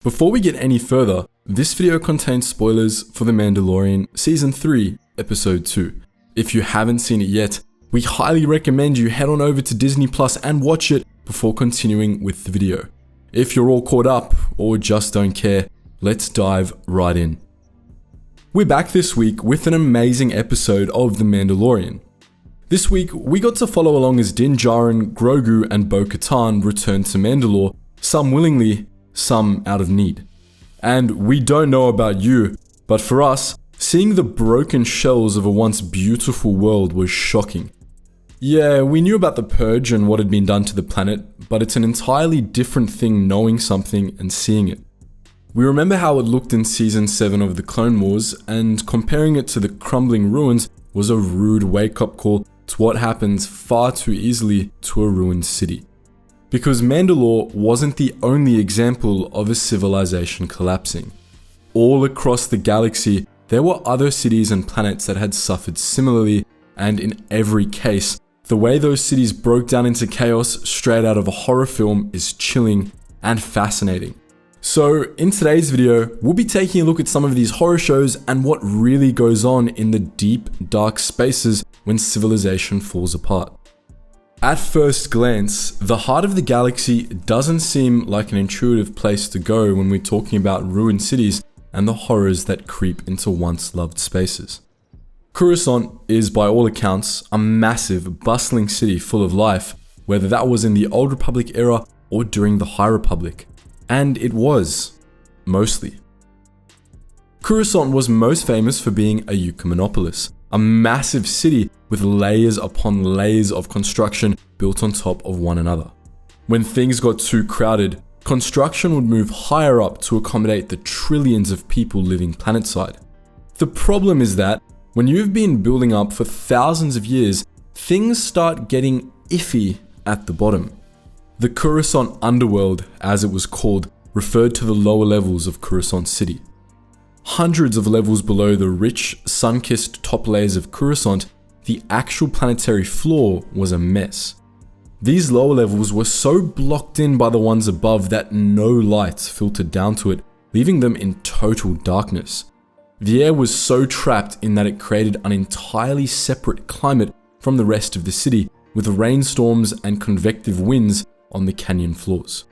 Before we get any further, this video contains spoilers for The Mandalorian Season 3, Episode 2. If you haven't seen it yet, we highly recommend you head on over to Disney Plus and watch it before continuing with the video. If you're all caught up, or just don't care, let's dive right in. We're back this week with an amazing episode of The Mandalorian. This week, we got to follow along as Din Djarin, Grogu, and Bo-Katan return to Mandalore, some willingly, some out of need. And we don't know about you, but for us, seeing the broken shells of a once beautiful world was shocking. Yeah, we knew about the Purge and what had been done to the planet, but it's an entirely different thing knowing something and seeing it. We remember how it looked in Season 7 of the Clone Wars, and comparing it to the crumbling ruins was a rude wake-up call to what happens far too easily to a ruined city. Because Mandalore wasn't the only example of a civilization collapsing. All across the galaxy, there were other cities and planets that had suffered similarly, and in every case, the way those cities broke down into chaos straight out of a horror film is chilling and fascinating. So in today's video, we'll be taking a look at some of these horror shows and what really goes on in the deep, dark spaces when civilization falls apart. At first glance, the heart of the galaxy doesn't seem like an intuitive place to go when we're talking about ruined cities and the horrors that creep into once loved spaces. Coruscant is, by all accounts, a massive, bustling city full of life, whether that was in the Old Republic era or during the High Republic. And it was, mostly. Coruscant was most famous for being a Eucumenopolis, a massive city with layers upon layers of construction built on top of one another. When things got too crowded, construction would move higher up to accommodate the trillions of people living planetside. The problem is that when you've been building up for thousands of years, things start getting iffy at the bottom. The Coruscant underworld, as it was called, referred to the lower levels of Coruscant City. Hundreds of levels below the rich, sun-kissed top layers of Coruscant, the actual planetary floor was a mess. These lower levels were so blocked in by the ones above that no light filtered down to it, leaving them in total darkness. The air was so trapped in that it created an entirely separate climate from the rest of the city, with rainstorms and convective winds on the canyon floors.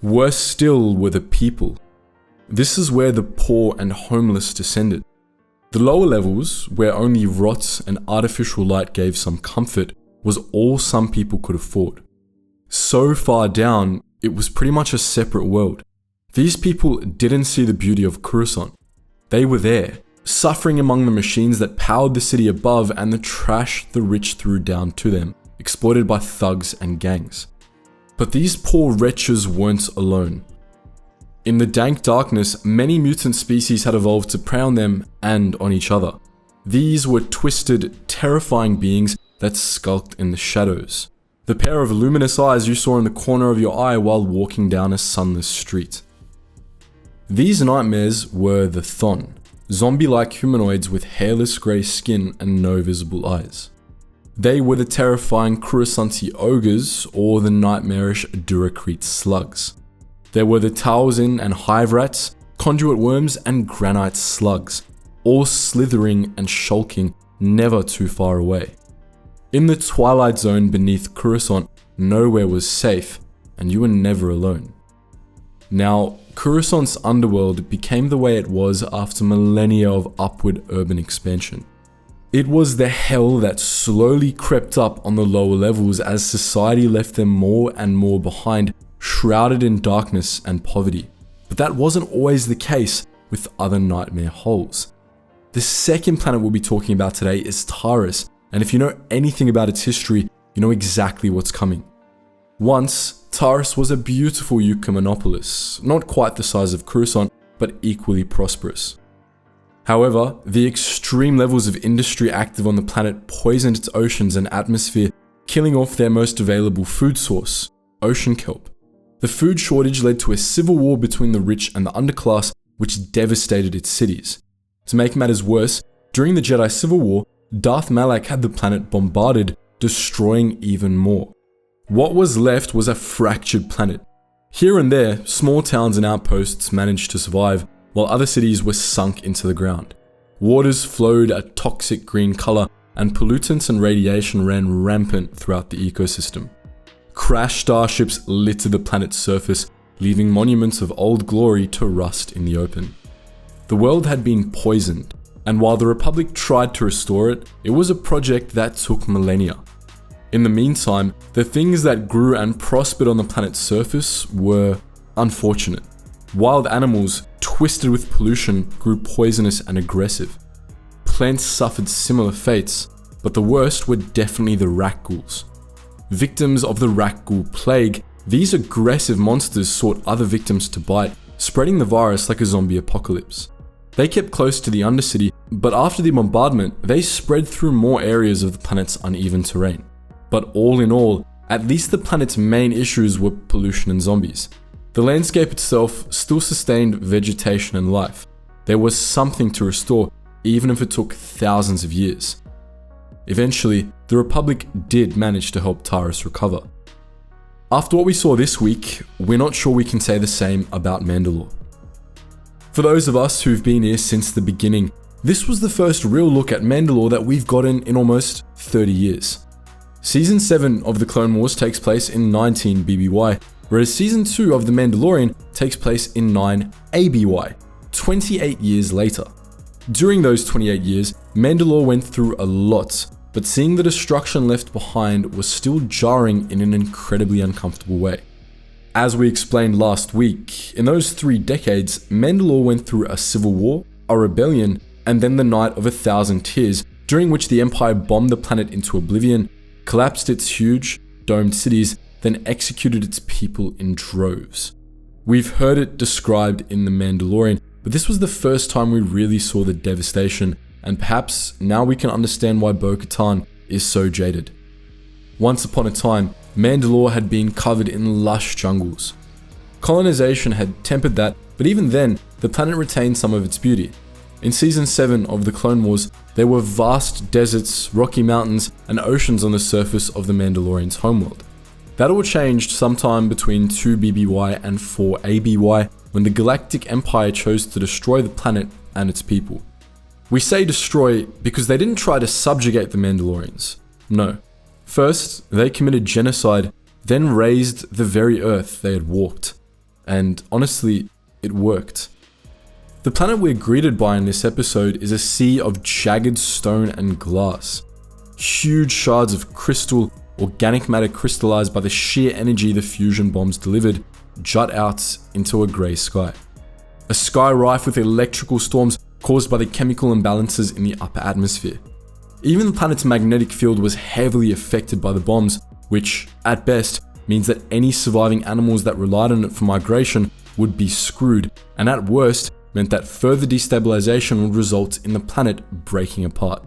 Worse still were the people. This is where the poor and homeless descended. The lower levels, where only rot and artificial light gave some comfort, was all some people could afford. So far down, it was pretty much a separate world. These people didn't see the beauty of Coruscant. They were there, suffering among the machines that powered the city above and the trash the rich threw down to them, exploited by thugs and gangs. But these poor wretches weren't alone. In the dank darkness, many mutant species had evolved to prey on them and on each other. These were twisted, terrifying beings that skulked in the shadows. The pair of luminous eyes you saw in the corner of your eye while walking down a sunless street. These nightmares were the Thon, zombie-like humanoids with hairless grey skin and no visible eyes. They were the terrifying Coruscanti ogres or the nightmarish Duracrete slugs. There were the Talzin and hive rats, conduit worms and granite slugs, all slithering and shulking never too far away. In the twilight zone beneath Coruscant, nowhere was safe and you were never alone. Now, Coruscant's underworld became the way it was after millennia of upward urban expansion. It was the hell that slowly crept up on the lower levels as society left them more and more behind, shrouded in darkness and poverty. But that wasn't always the case with other nightmare holes. The second planet we'll be talking about today is Taris, and if you know anything about its history, you know exactly what's coming. Once, Taris was a beautiful Eucumenopolis, not quite the size of Coruscant, but equally prosperous. However, the extreme levels of industry active on the planet poisoned its oceans and atmosphere, killing off their most available food source, ocean kelp. The food shortage led to a civil war between the rich and the underclass, which devastated its cities. To make matters worse, during the Jedi Civil War, Darth Malak had the planet bombarded, destroying even more. What was left was a fractured planet. Here and there, small towns and outposts managed to survive, while other cities were sunk into the ground. Waters flowed a toxic green color, and pollutants and radiation ran rampant throughout the ecosystem. Crashed starships littered the planet's surface, leaving monuments of old glory to rust in the open. The world had been poisoned, and while the Republic tried to restore it, it was a project that took millennia. In the meantime, the things that grew and prospered on the planet's surface were unfortunate. Wild animals, twisted with pollution, grew poisonous and aggressive. Plants suffered similar fates, but the worst were definitely the rat ghouls. Victims of the rat ghoul plague, these aggressive monsters sought other victims to bite, spreading the virus like a zombie apocalypse. They kept close to the Undercity, but after the bombardment, they spread through more areas of the planet's uneven terrain. But all in all, at least the planet's main issues were pollution and zombies. The landscape itself still sustained vegetation and life. There was something to restore, even if it took thousands of years. Eventually, the Republic did manage to help Taris recover. After what we saw this week, we're not sure we can say the same about Mandalore. For those of us who've been here since the beginning, this was the first real look at Mandalore that we've gotten in almost 30 years. Season 7 of The Clone Wars takes place in 19 BBY, whereas Season 2 of The Mandalorian takes place in 9 ABY, 28 years later. During those 28 years, Mandalore went through a lot, but seeing the destruction left behind was still jarring in an incredibly uncomfortable way. As we explained last week, in those 3 decades, Mandalore went through a civil war, a rebellion, and then the Night of 1,000 Tears, during which the Empire bombed the planet into oblivion, collapsed its huge, domed cities, then executed its people in droves. We've heard it described in The Mandalorian, but this was the first time we really saw the devastation, and perhaps now we can understand why Bo-Katan is so jaded. Once upon a time, Mandalore had been covered in lush jungles. Colonization had tempered that, but even then, the planet retained some of its beauty. In Season 7 of The Clone Wars, there were vast deserts, rocky mountains, and oceans on the surface of the Mandalorian's homeworld. That all changed sometime between 2 BBY and 4 ABY when the Galactic Empire chose to destroy the planet and its people. We say destroy because they didn't try to subjugate the Mandalorians. No. First, they committed genocide, then razed the very earth they had walked. And honestly, it worked. The planet we're greeted by in this episode is a sea of jagged stone and glass. Huge shards of crystal, organic matter crystallized by the sheer energy the fusion bombs delivered, jut out into a grey sky. A sky rife with electrical storms caused by the chemical imbalances in the upper atmosphere. Even the planet's magnetic field was heavily affected by the bombs, which, at best, means that any surviving animals that relied on it for migration would be screwed, and at worst, meant that further destabilization would result in the planet breaking apart.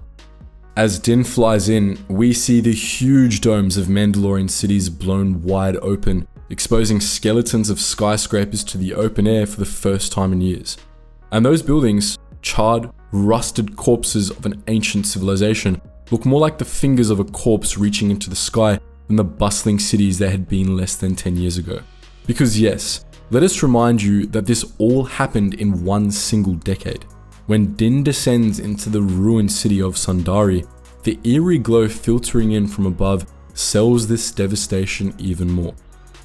As Din flies in, we see the huge domes of Mandalorian cities blown wide open, exposing skeletons of skyscrapers to the open air for the first time in years. And those buildings, charred, rusted corpses of an ancient civilization, look more like the fingers of a corpse reaching into the sky than the bustling cities they had been less than 10 years ago. Because yes, let us remind you that this all happened in one single decade. When Din descends into the ruined city of Sundari, the eerie glow filtering in from above sells this devastation even more.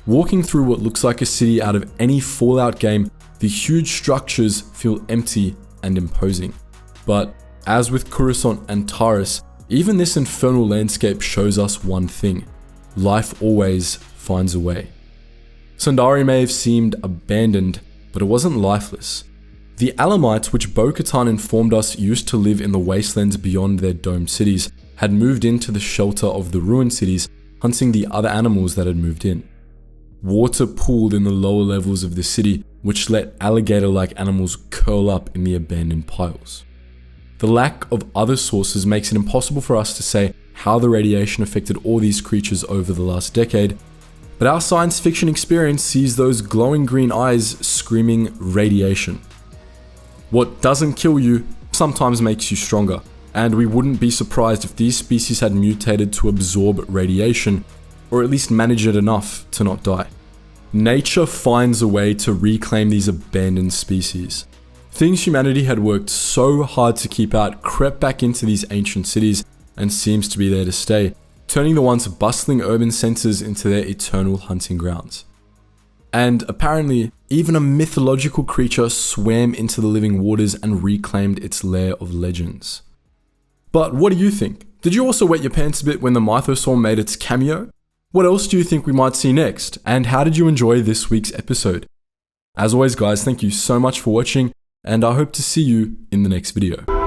Walking through what looks like a city out of any Fallout game, the huge structures feel empty and imposing. But as with Coruscant and Taris, even this infernal landscape shows us one thing: life always finds a way. Sundari may have seemed abandoned, but it wasn't lifeless. The Alamites, which Bo-Katan informed us used to live in the wastelands beyond their domed cities, had moved into the shelter of the ruined cities, hunting the other animals that had moved in. Water pooled in the lower levels of the city, which let alligator-like animals curl up in the abandoned piles. The lack of other sources makes it impossible for us to say how the radiation affected all these creatures over the last decade, but our science fiction experience sees those glowing green eyes screaming radiation. What doesn't kill you sometimes makes you stronger, and we wouldn't be surprised if these species had mutated to absorb radiation, or at least manage it enough to not die. nature finds a way to reclaim these abandoned species. Things humanity had worked so hard to keep out crept back into these ancient cities and seems to be there to stay, turning the once bustling urban centers into their eternal hunting grounds. And apparently, even a mythological creature swam into the living waters and reclaimed its lair of legends. But what do you think? Did you also wet your pants a bit when the Mythosaur made its cameo? What else do you think we might see next? And how did you enjoy this week's episode? As always guys, thank you so much for watching, and I hope to see you in the next video.